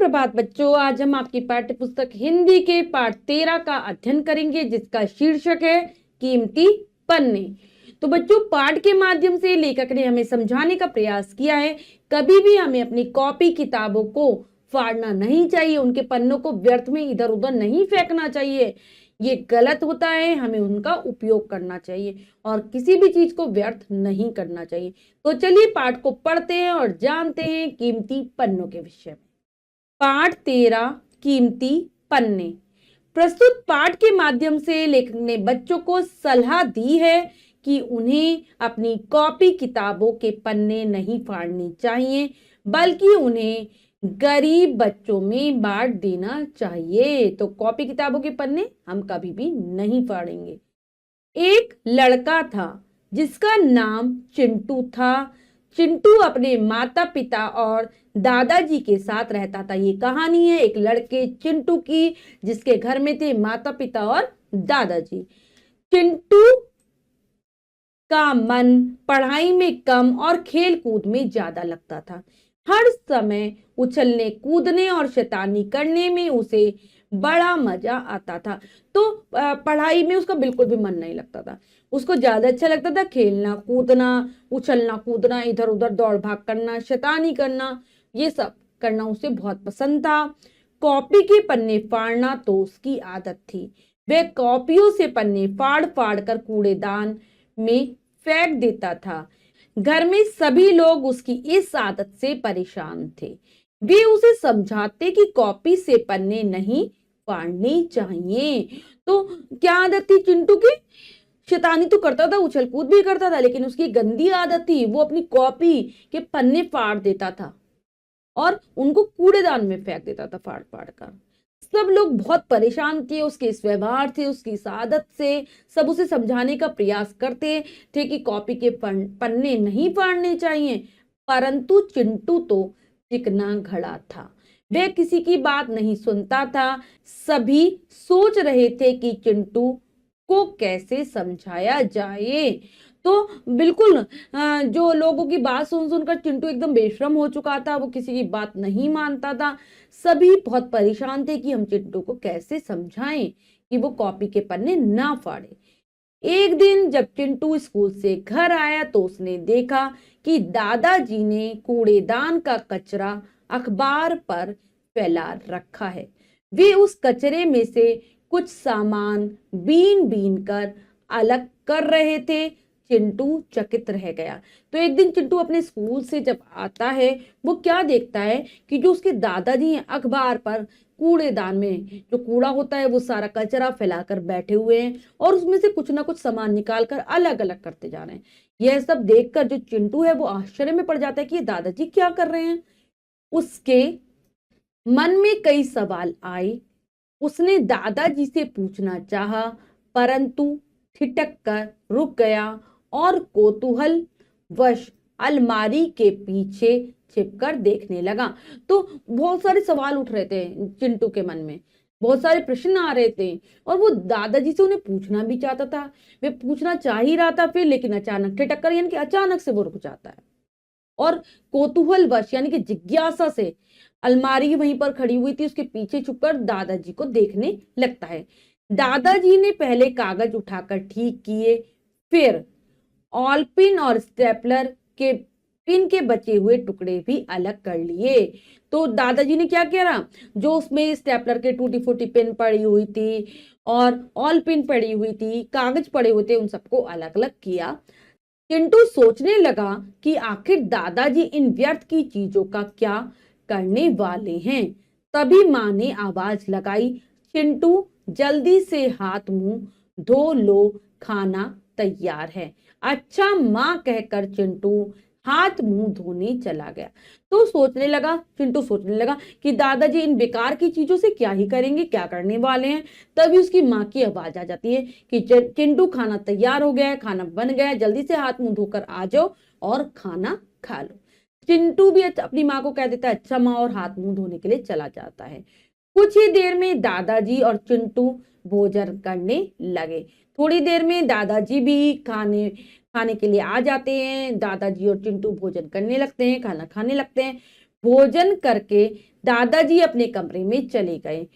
सुप्रभात बच्चों। आज हम आपकी पाठ्य पुस्तक हिंदी के पाठ 13 का अध्ययन करेंगे, जिसका शीर्षक है कीमती पन्ने। तो बच्चों, पाठ के माध्यम से लेखक ने हमें समझाने का प्रयास किया है, कभी भी हमें अपनी कॉपी किताबों को फाड़ना नहीं चाहिए, उनके पन्नों को व्यर्थ में इधर उधर नहीं फेंकना चाहिए। ये गलत होता है, हमें उनका उपयोग करना चाहिए और किसी भी चीज को व्यर्थ नहीं करना चाहिए। तो चलिए पाठ को पढ़ते हैं और जानते हैं कीमती पन्नों के विषय में। पाठ 13 कीमती पन्ने। प्रस्तुत पाठ के माध्यम से लेखक ने बच्चों को सलाह दी है कि उन्हें अपनी कॉपी किताबों के पन्ने नहीं फाड़ने चाहिए, बल्कि उन्हें गरीब बच्चों में बांट देना चाहिए। तो कॉपी किताबों के पन्ने हम कभी भी नहीं फाड़ेंगे। एक लड़का था जिसका नाम चिंटू था। चिंटू अपने माता पिता और दादाजी के साथ रहता था। ये कहानी है एक लड़के चिंटू की, जिसके घर में थे माता पिता और दादाजी। चिंटू का मन पढ़ाई में कम और खेल कूद में ज्यादा लगता था। हर समय उछलने कूदने और शैतानी करने में उसे बड़ा मजा आता था। तो पढ़ाई में उसका बिल्कुल भी मन नहीं लगता था। उसको ज्यादा अच्छा लगता था खेलना कूदना, उछलना कूदना, इधर उधर दौड़ भाग करना, शैतानी करना, ये सब करना उसे बहुत पसंद था। कॉपी के पन्ने फाड़ना तो उसकी आदत थी। वह कॉपियों से पन्ने फाड़ फाड़ कर कूड़ेदान में फेंक देता था। घर में सभी लोग उसकी इस आदत से परेशान थे। वे उसे समझाते कि कॉपी से पन्ने नहीं फाड़ने चाहिए। तो क्या आदत थी चिंटू की? शैतानी तो करता था, उछल कूद भी करता था, लेकिन उसकी गंदी आदत थी, वो अपनी कॉपी के पन्ने फाड़ देता था और उनको कूड़ेदान में फेंक देता था फाड़ फाड़ कर। सब लोग बहुत परेशान थे उसके इस व्यवहार से, उसकी इस आदत से। सब उसे समझाने का प्रयास करते थे कि कॉपी के पन्ने नहीं फाड़ने चाहिए, परंतु चिंटू तो चिकना घड़ा था। वह किसी की बात नहीं सुनता था। सभी सोच रहे थे कि चिंटू को कैसे समझाया जाए। तो बिल्कुल जो लोगों की बात सुन सुनकर चिंटू एकदम बेशर्म हो चुका था। वो किसी की बात नहीं मानता था। सभी बहुत परेशान थे कि हम चिंटू को कैसे समझाएं कि वो कॉपी के पन्ने ना फाड़े। एक दिन जब चिंटू स्कूल से घर आया तो उसने देखा कि दादाजी ने कूड़ेदान का कचरा अखबार पर फैला रखा है। वे उस कचरे में से कुछ सामान बीन बीन कर अलग कर रहे थे। चिंटू चकित रह गया। तो एक दिन चिंटू अपने स्कूल से जब आता है, वो क्या देखता है कि जो उसके दादाजी हैं अखबार पर कूड़ेदान में जो कूड़ा होता है वो सारा कचरा फैलाकर बैठे हुए हैं और उसमें से कुछ ना कुछ सामान निकाल कर अलग अलग करते जा रहे हैं। यह सब देखकर जो चिंटू है वो आश्चर्य में पड़ जाता है कि ये दादाजी क्या कर रहे हैं। उसके मन में कई सवाल आए। उसने दादाजी से पूछना चाहा, परंतु ठिठक कर रुक गया और कौतूहल वश अलमारी के पीछे छिपकर देखने लगा। तो बहुत सारे सवाल उठ रहे थे चिंटू के मन में, बहुत सारे प्रश्न आ रहे थे और वो दादाजी से उन्हें पूछना भी चाहता था। वे पूछना चाह ही रहा था फिर, लेकिन अचानक ठिठक कर यानी कि अचानक से वो रुक जाता है और कौतूहल वश यानी कि जिज्ञासा से अलमारी वहीं पर खड़ी हुई थी, उसके पीछे छुपकर दादाजी को देखने लगता है। दादाजी ने पहले कागज उठाकर ठीक किए, फिर ऑल पिन और स्टेपलर के पिन के बचे हुए टुकड़े भी अलग कर लिए। तो दादाजी ने क्या किया, जो उसमें स्टेपलर के टूटी फूटी पिन पड़ी हुई थी और ऑल पिन पड़ी हुई थी, कागज पड़े हुए थे, उन सबको अलग अलग किया। चिंटू सोचने लगा कि आखिर दादाजी इन व्यर्थ की चीजों का क्या करने वाले हैं। तभी माँ ने आवाज लगाई, चिंटू जल्दी से हाथ मुंह धो लो, खाना तैयार है। अच्छा माँ कहकर चिंटू हाथ मुंह धोने चला गया। तो चिंटू सोचने लगा कि दादाजी इन बेकार की चीजों से क्या ही करेंगे, क्या करने वाले हैं। तभी उसकी माँ की आवाज आ जाती है कि चिंटू खाना तैयार हो गया है, खाना बन गया है, जल्दी से हाथ मुंह धोकर आ जाओ और खाना खा लो। चिंटू भी अपनी माँ को कह देता है अच्छा माँ, और हाथ मुंह धोने के लिए चला जाता है। कुछ ही देर में दादाजी और चिंटू भोजन करने लगे। थोड़ी देर में दादाजी भी खाने के लिए आ जाते हैं। दादाजी और चिंटू भोजन करने लगते हैं, खाना खाने लगते हैं। भोजन करके दादाजी अपने कमरे में चले गए,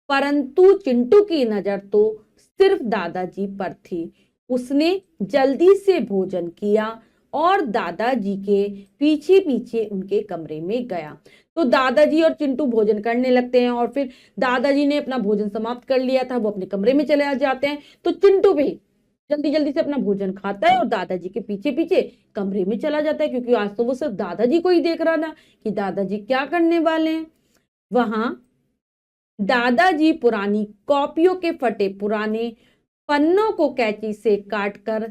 परंतु चिंटू की नजर तो सिर्फ दादाजी पर थी। उसने जल्दी से भोजन किया और दादाजी के पीछे पीछे उनके कमरे में गया। तो दादाजी और चिंटू भोजन करने लगते हैं और फिर दादाजी ने अपना भोजन समाप्त कर लिया था, वो अपने कमरे में चले जाते हैं। तो चिंटू भी जल्दी जल्दी से अपना भोजन खाता है और दादाजी के पीछे पीछे कमरे में चला जाता है, क्योंकि आज तो वो सिर्फ दादाजी को ही देख रहा था कि दादाजी क्या करने वाले हैं। वहां दादाजी पुरानी कॉपियों के फटे पुराने पन्नों को कैंची से काटकर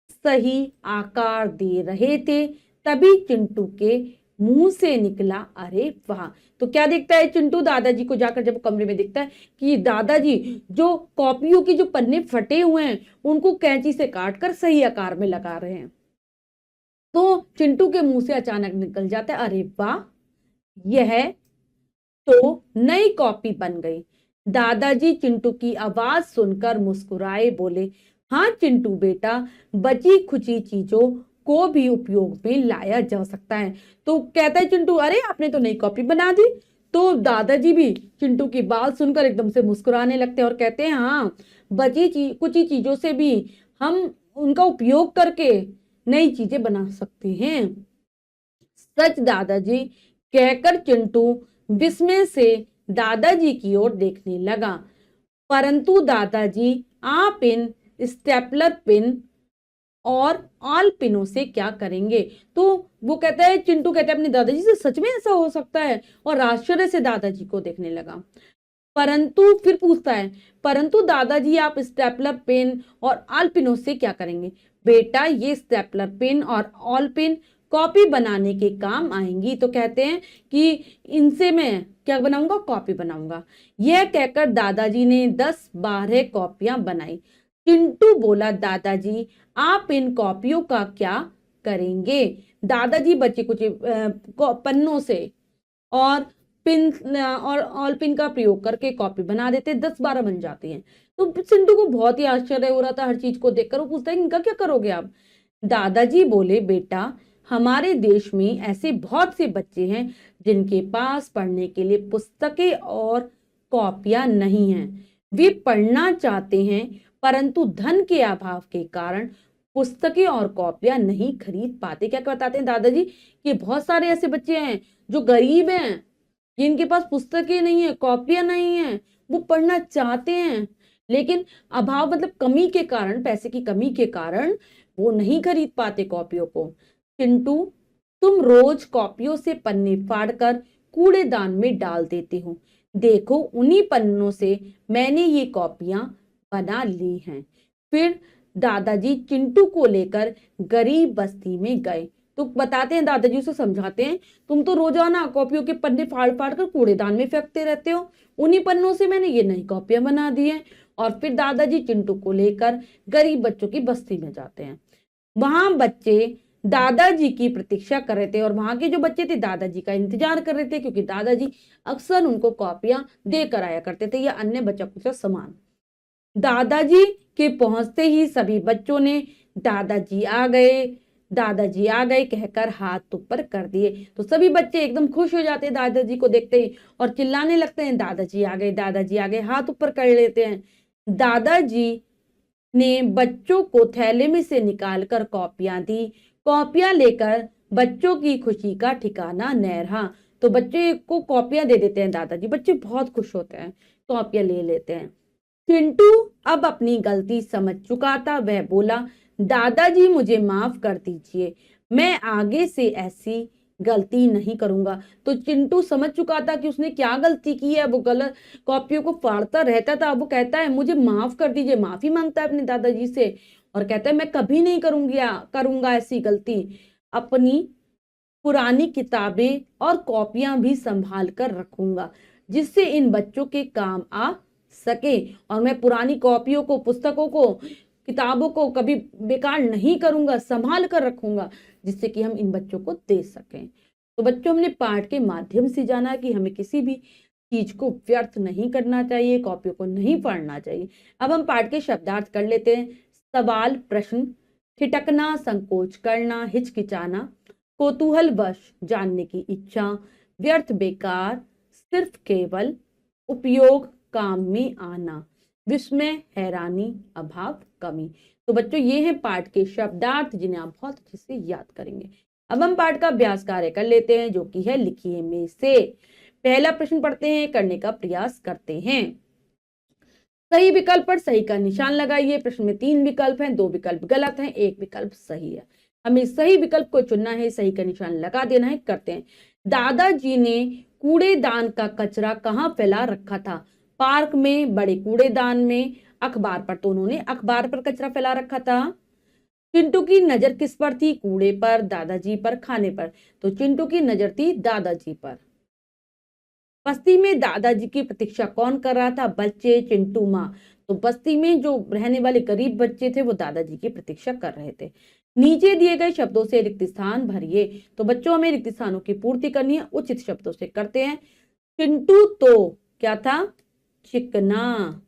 सही आकार दे रहे थे। तभी चिंटू के मुंह से निकला, अरे वाह। तो क्या देखता है चिंटू, दादाजी को जाकर जब कमरे में देखता है कि दादाजी जो कॉपियों की जो पन्ने फटे हुए हैं उनको कैंची से काटकर सही आकार में लगा रहे हैं। तो चिंटू के मुंह से अचानक निकल जाता है, अरे वाह, यह तो नई कॉपी बन गई। दादाजी चिंटू की आवाज सुनकर मुस्कुराए, बोले, हाँ चिंटू बेटा, बची खुची चीजों को भी उपयोग में लाया जा सकता है। तो कहता है चिंटू, अरे आपने तो नई कॉपी बना दी। तो दादाजी भी चिंटू की बात सुनकर एकदम से मुस्कुराने लगते हैं और कहते हैं, हाँ, कुछ चीजों से भी हम उनका उपयोग करके नई चीजें बना सकते हैं। सच दादाजी, कहकर चिंटू विस्मय से दादाजी की ओर देखने लगा। परंतु दादाजी, आप इन स्टेपलर पिन और ऑल पिनों से क्या करेंगे? तो वो कहता है, चिंटू कहता है अपने दादाजी से, सच में ऐसा हो सकता है? और आश्चर्य से दादाजी को देखने लगा। परंतु फिर पूछता है, परंतु दादाजी, आप स्टेपलर पिन और ऑल पिनों से क्या करेंगे? बेटा, ये स्टेपलर पिन और ऑल पिन कॉपी बनाने के काम आएंगी। तो कहते हैं कि इनसे मैं क्या बनाऊंगा? कॉपी बनाऊंगा। यह कहकर दादाजी ने 10-12 कॉपियां बनाई। चिंटू बोला, दादाजी, आप इन कॉपियों का क्या करेंगे? दादाजी बचे कुछ पन्नों से और पिन और ऑल पिन का प्रयोग करके कॉपी बना देते, 10-12 बन जाती हैं। तो चिंटू को बहुत ही आश्चर्य हो रहा था हर चीज को देखकर। वो पूछता है, इनका क्या करोगे आप? दादाजी बोले, बेटा, हमारे देश में ऐसे बहुत से बच्चे हैं जिनके पास पढ़ने के लिए पुस्तकें और कॉपियां नहीं हैं। वे पढ़ना चाहते हैं, परंतु धन के अभाव के कारण पुस्तकें और कॉपियां नहीं खरीद पाते। क्या बताते हैं दादाजी कि बहुत सारे ऐसे बच्चे हैं जो गरीब हैं, जिनके पास पुस्तकें नहीं है, कॉपियां नहीं है, वो पढ़ना चाहते हैं लेकिन अभाव मतलब कमी के कारण, पैसे की कमी के कारण वो नहीं खरीद पाते कॉपियों को। चिंटू, तुम रोज कॉपियों से पन्ने फाड़कर कूड़ेदान में डाल देते हो। देखो, उन्हीं पन्नों से मैंने ये कॉपियां बना ली हैं। फिर दादाजी चिंटू को लेकर गरीब बस्ती में गए। तो बताते हैं, दादाजी उसे समझाते हैं, तुम तो रोजाना कॉपियों के पन्ने फाड़ फाड़ कर कूड़ेदान में फेंकते रहते हो, उन्हीं पन्नों से मैंने ये नई कॉपियां बना दी हैं। और फिर दादाजी चिंटू को लेकर गरीब बच्चों की बस्ती में जाते हैं। वहां बच्चे दादाजी की प्रतीक्षा कर रहे थे और वहां के जो बच्चे थे दादाजी का इंतजार कर रहे थे, क्योंकि दादाजी अक्सर उनको कॉपियां देकर आया करते थे या अन्य बच्चा कुछ सामान। दादाजी के पहुंचते ही सभी बच्चों ने दादाजी आ गए, दादाजी आ गए कहकर हाथ ऊपर कर दिए। तो सभी बच्चे एकदम खुश हो जाते हैं दादाजी को देखते ही और चिल्लाने लगते हैं, दादाजी आ गए, दादाजी आ गए, हाथ ऊपर कर लेते हैं। दादाजी ने बच्चों को थैले में से निकालकर कॉपियां दी। कॉपियां लेकर बच्चों की खुशी का ठिकाना न रहा। तो बच्चे को कॉपियां दे देते हैं दादाजी, बच्चे बहुत खुश होते हैं, कॉपियां ले लेते हैं। चिंटू अब अपनी गलती समझ चुका था। वह बोला, दादाजी, मुझे माफ कर दीजिए, मैं आगे से ऐसी गलती नहीं करूंगा। तो चिंटू समझ चुका था कि उसने क्या गलती की है, वो गलत कॉपियों को फाड़ता रहता था। वो कहता है, मुझे माफ कर दीजिए, माफी मांगता है अपने दादाजी से और कहता है, मैं कभी नहीं करूंगा ऐसी गलती। अपनी पुरानी किताबें और कॉपियां भी संभाल कर रखूंगा जिससे इन बच्चों के काम आ सके, और मैं पुरानी कॉपियों को, पुस्तकों को, किताबों को कभी बेकार नहीं करूंगा, संभाल कर रखूंगा जिससे कि हम इन बच्चों को दे सकें। तो बच्चों, हमने पाठ के माध्यम से जाना कि हमें किसी भी चीज को व्यर्थ नहीं करना चाहिए, कॉपियों को नहीं फाड़ना चाहिए। अब हम पाठ के शब्दार्थ कर लेते हैं। सवाल, प्रश्न, ठिठकना, संकोच करना, हिचकिचाना, कौतूहलवश, जानने की इच्छा, व्यर्थ, बेकार, सिर्फ केवल, उपयोग, काम में आना, विस्मय, हैरानी, अभाव, कमी। तो बच्चों ये हैं पाठ के शब्दार्थ जिन्हें आप बहुत अच्छे से याद करेंगे। अब हम पाठ का अभ्यास कार्य कर लेते हैं जो कि है लिखिए में से। पहला प्रश्न पढ़ते हैं, करने का प्रयास करते हैं। सही विकल्प पर सही का निशान लगाइए। प्रश्न में 3 विकल्प हैं, 2 विकल्प गलत हैं, 1 विकल्प सही है। हमें सही विकल्प को चुनना है, सही का निशान लगा देना है। करते हैं। दादाजी ने कूड़ेदान का कचरा कहाँ फैला रखा था? पार्क में, बड़े कूड़ेदान में, अखबार पर। तो उन्होंने अखबार पर कचरा फैला रखा था। चिंटू की नजर किस पर थी? कूड़े पर, दादाजी पर, खाने पर। तो चिंटू की नजर थी दादाजी पर। बस्ती में दादाजी की प्रतीक्षा कौन कर रहा था? बच्चे, चिंटू, माँ। तो बस्ती में जो रहने वाले गरीब बच्चे थे वो दादाजी की प्रतीक्षा कर रहे थे। नीचे दिए गए शब्दों से रिक्त स्थान भरिए। तो बच्चों हमें रिक्त स्थानों की पूर्ति करनी है, उचित शब्दों से करते हैं। चिंटू तो क्या था? चिकना,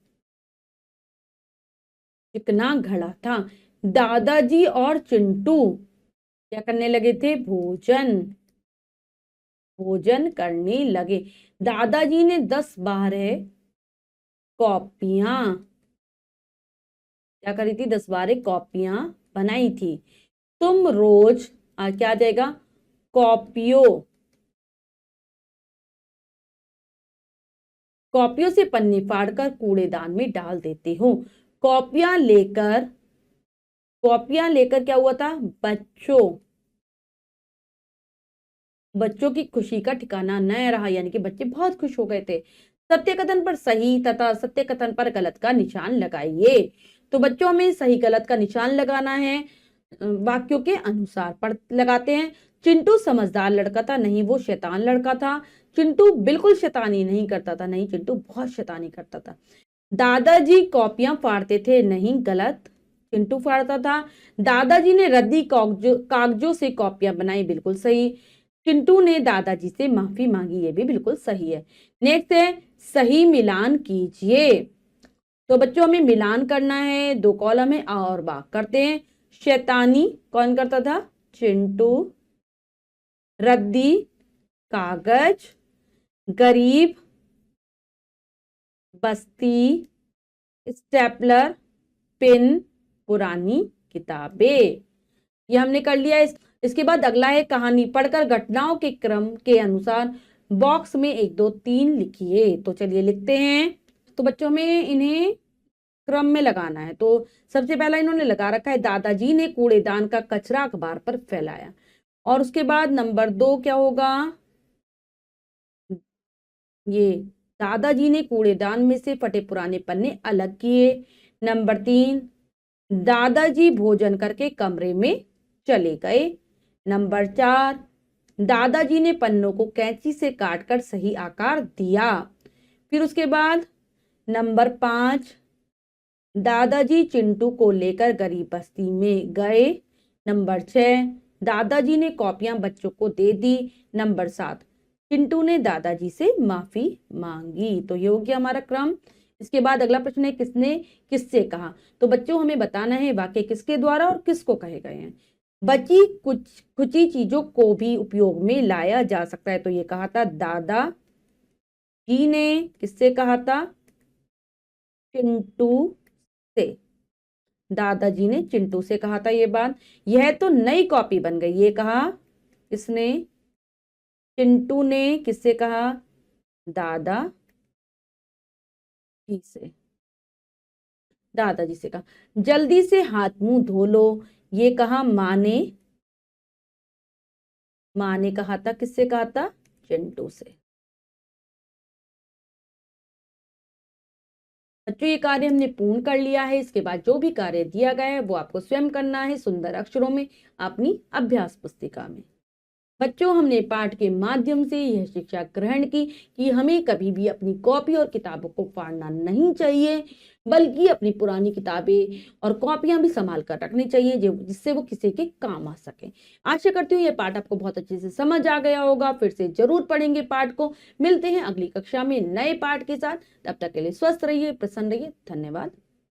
चिकना घड़ा था। दादाजी और चिंटू क्या करने लगे थे? भोजन, भोजन करने लगे। दादाजी ने 10-12 कॉपियां क्या करी थी? 10-12 कॉपियां बनाई थी। तुम रोज क्या आ जाएगा? कॉपियों से पन्ने फाड़कर कूड़ेदान में डाल देते हो। कॉपियां लेकर क्या हुआ था? बच्चों की खुशी का ठिकाना न रहा, यानी कि बच्चे बहुत खुश हो गए थे। सत्य कथन पर सही तथा सत्य कथन पर गलत का निशान लगाइए। तो बच्चों में सही गलत का निशान लगाना है, वाक्यों के अनुसार पढ़ लगाते हैं। चिंटू समझदार लड़का था, नहीं वो शैतान लड़का था। चिंटू बिल्कुल शैतानी नहीं करता था, नहीं चिंटू बहुत शैतानी करता था। दादाजी कॉपियां फाड़ते थे, नहीं गलत, चिंटू फाड़ता था। दादाजी ने रद्दी कागजों से कॉपियां बनाई, बिल्कुल सही। चिंटू ने दादाजी से माफी मांगी, ये भी बिल्कुल सही है। नेक्स्ट है सही मिलान कीजिए। तो बच्चों हमें मिलान करना है, 2 कॉलम है आ और बा। करते हैं। शैतानी कौन करता था? चिंटू। रद्दी कागज, गरीब बस्ती, स्टेपलर पेन, पुरानी किताबें। ये हमने कर लिया। इसके बाद अगला है कहानी पढ़कर घटनाओं के क्रम के अनुसार बॉक्स में 1 2 3 लिखिए। तो चलिए लिखते हैं। तो बच्चों में इन्हें क्रम में लगाना है। तो सबसे पहला इन्होंने लगा रखा है दादाजी ने कूड़ेदान का कचरा अखबार पर फैलाया। और उसके बाद नंबर 2 क्या होगा? ये दादाजी ने कूड़ेदान में से फटे पुराने पन्ने अलग किए। नंबर 3 दादाजी भोजन करके कमरे में चले गए। नंबर 4 दादाजी ने पन्नों को कैंची से काटकर सही आकार दिया। फिर उसके बाद नंबर 5 दादाजी चिंटू को लेकर गरीब बस्ती में गए। नंबर 6 दादाजी ने कॉपियां बच्चों को दे दी। नंबर 7 चिंटू ने दादाजी से माफी मांगी। तो ये हो गया हमारा क्रम। इसके बाद अगला प्रश्न है किसने किससे कहा। तो बच्चों हमें बताना है वाक्य किसके द्वारा और किसको कहे गए हैं। बची कुची चीजों को भी उपयोग में लाया जा सकता है। तो ये कहा था दादा जी ने। किससे कहा था? चिंटू से। दादाजी ने चिंटू से कहा था ये बात। यह तो नई कॉपी बन गई, ये कहा किसने? चिंटू ने। किससे कहा? दादा जी से। दादाजी से कहा। जल्दी से हाथ मुंह धो लो, ये कहा माँ ने। माँ ने कहा था। किससे कहा था? चिंटू से। बच्चों ये कार्य हमने पूर्ण कर लिया है। इसके बाद जो भी कार्य दिया गया है वो आपको स्वयं करना है सुंदर अक्षरों में अपनी अभ्यास पुस्तिका में। बच्चों हमने पाठ के माध्यम से यह शिक्षा ग्रहण की कि हमें कभी भी अपनी कॉपी और किताबों को फाड़ना नहीं चाहिए, बल्कि अपनी पुरानी किताबें और कॉपियां भी संभाल कर रखनी चाहिए जिससे वो किसी के काम आ सके। आशा करती हूँ यह पाठ आपको बहुत अच्छे से समझ आ गया होगा। फिर से जरूर पढ़ेंगे पाठ को। मिलते हैं अगली कक्षा में नए पाठ के साथ। तब तक के लिए स्वस्थ रहिए, प्रसन्न रहिए। धन्यवाद।